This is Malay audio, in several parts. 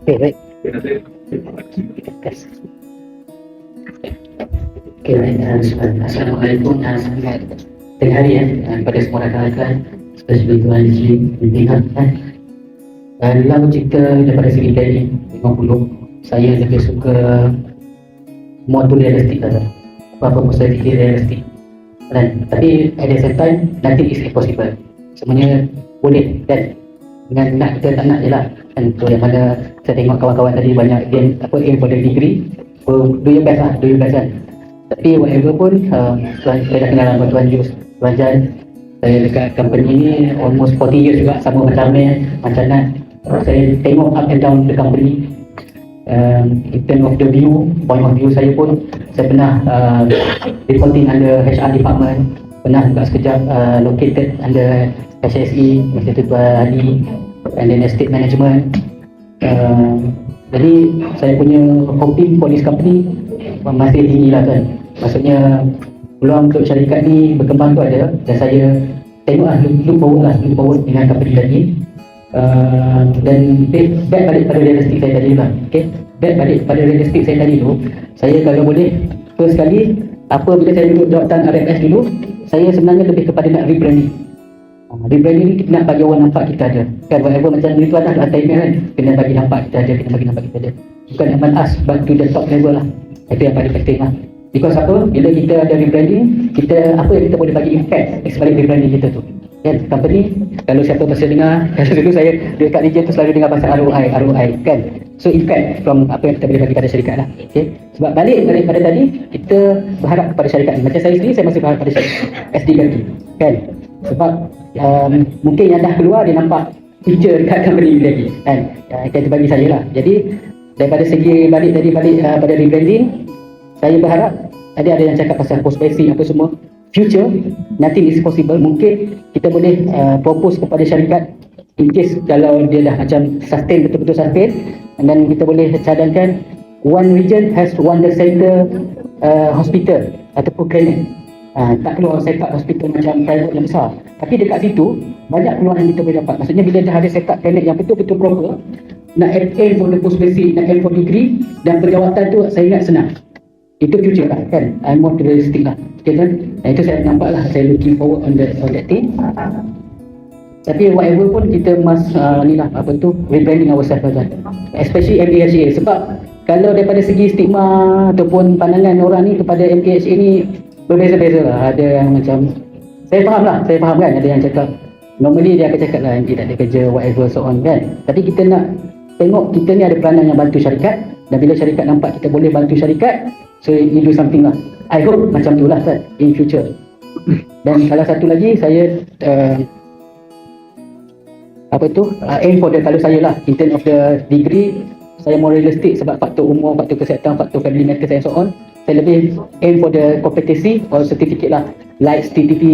Okay, baik. Okay, baik. Assalamualaikum dan selamat tengah hari kepada semua rakan-rakan, especially Tuan Rizli, pimpinan. Dalam cerita daripada segi teknik 50, saya lebih suka more to realistic lah. Apa-apa pun saya fikir realistic. Tapi at the same time, nothing is impossible. Semuanya boleh kan? Dengan nak kita tak nak je lah kan. So yang mana saya tengok kawan-kawan tadi banyak dia aim for the degree, do your best lah, do your best kan. Tapi whatever pun, saya dah kenal sama Tuan Jus, Tuan Jan. Saya dekat company ni almost 40 years juga, sama macam macam Nat. Saya tengok up and down the company. In terms of the view, point of view saya pun, saya pernah reporting under HR department, pernah juga sekejap located under HSE, masa tu Tuan Ali, and then estate management. Jadi saya punya hoping for this company masih tinggi lah kan. Maksudnya peluang untuk syarikat ni berkembang tu ada, dan saya tengoklah look forward dengan company tadi. Dan back balik pada realistik saya tadi lah. Okay? Back balik pada realistik saya tadi tu, saya kalau boleh first kali bila saya duduk jawatan RFS dulu, saya sebenarnya lebih kepada nak rebranding. Rebranding ni kita nak bagi orang nampak kita ada kan, whatever macam itu ada attainment kan, kena bagi nampak kita ada, bukan aman us but to the top level lah. Itu yang paling penting lah. Because apa, bila kita ada rebranding, apa yang kita boleh bagi impact sebalik rebranding kita tu kan. Company, kalau siapa pasal dengar, kalau dulu saya dekat region tu selalu dengar pasal ROI kan. So impact from apa yang kita boleh bagi pada syarikat lah. Okay? Sebab balik pada tadi, kita berharap kepada syarikat ni. Macam saya sendiri, saya masih berharap pada syarikat SD Ganti kan. Sebab mungkin yang dah keluar, dia nampak future dekat company ni lagi kan. Itu bagi saya lah. Jadi daripada segi balik pada rebranding, saya berharap tadi ada yang cakap pasal post basic apa semua, future nothing is possible. Mungkin kita boleh propose kepada syarikat, in case kalau dia dah macam sustain, betul-betul sustain, dan kita boleh cadangkan one region has one center hospital ataupun klinik. Tak perlu set up hospital macam private yang besar, tapi dekat situ banyak peluang yang kita boleh dapat. Maksudnya bila dah ada set up klinik yang betul-betul proper, nak aim for the post basic, nak aim for degree, dan perawatan tu saya ingat senang. Itu future lah kan, I'm more realistic lah. Okay kan, itu saya nampak lah, saya looking forward on that thing. Tapi whatever pun kita must rebranding ourselves kan, especially MKHA. Sebab kalau daripada segi stigma ataupun pandangan orang ni kepada MKHA ni berbeza-beza lah. Ada yang macam, saya faham kan, ada yang cakap normally dia akan cakap lah MK tak ada kerja whatever so on kan. Tapi kita nak tengok kita ni ada peranan yang bantu syarikat, dan bila syarikat nampak kita boleh bantu syarikat, so you do something lah. I hope macam tu lah kan, in future. Dan salah satu lagi, saya aim for the, kalau saya lah in terms of the degree, saya more realistic sebab faktor umur, faktor kesihatan, faktor family matters and so on. Saya lebih aim for the competency or certificate lah, like TTT,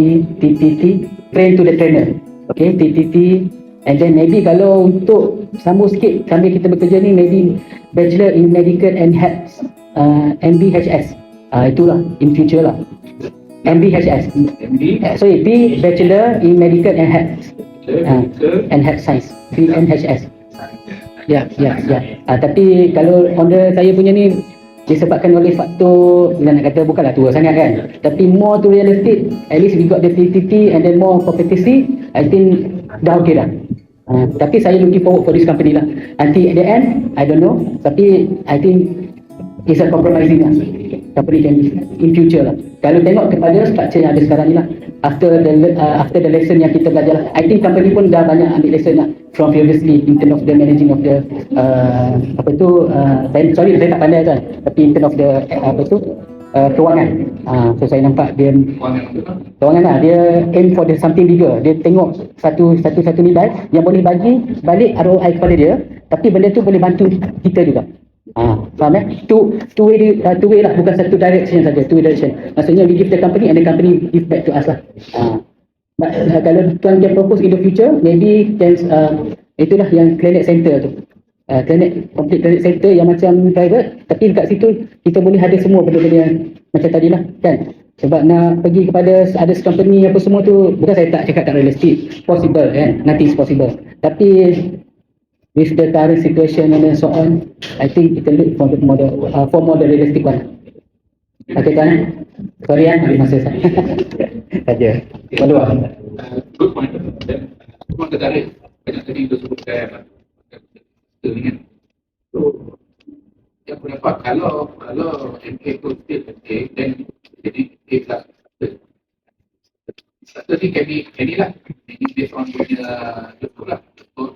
train to the trainer. Okay, TTT. And then maybe kalau untuk sambung sikit sambil kita bekerja ni, maybe Bachelor in Medical and Health, MBHS. Itulah in future lah. MBHS. B Bachelor in Medical and Health and Health Science. BMHS. Ya. Tapi kalau Honda saya punya ni disebabkan oleh faktor, bila nak kata bukanlah tua sangat kan, tapi more to realistic, at least we got the TTT and then more competency, I think dah okay dah. Tapi saya looking forward for this company lah. Nanti at the end, I don't know, tapi I think it's a compromising lah. Company can in future lah. Kalau tengok kepada structure yang ada sekarang ni lah, after the lesson yang kita belajar lah, I think company pun dah banyak ambil lesson lah from previously in terms of the managing of the saya tak pandai kan, tapi in terms of the kewangan. So saya nampak dia kewangan lah, dia aim for the something bigger. Dia tengok satu nilai yang boleh bagi balik ROI kepada dia, tapi benda tu boleh bantu kita juga. Faham two way lah, bukan satu direction saja, two direction. Maksudnya we give the company and the company give back to us lah. Kalau tuan can propose in the future, maybe can itulah yang clinic center tu, complete clinic center yang macam private, tapi dekat situ kita boleh ada semua benda-benda yang macam tadi lah kan. Sebab nak pergi kepada ada company apa semua tu, bukan saya tak cakap tak realistic, possible kan, nothing is possible, tapi with the current situation and so on, I think kita look for the for more the realistic one. Okay, kan? Sorry ya, ambil masa saya. Saja. Lalu Good point. Dan memang tertarik banyak tadi kita sebutkan kita ni kan. So yang pendapat kalau MA tu still MA then jadi A plus. Satu ni can be any lah. Ini based on punya betul lah. So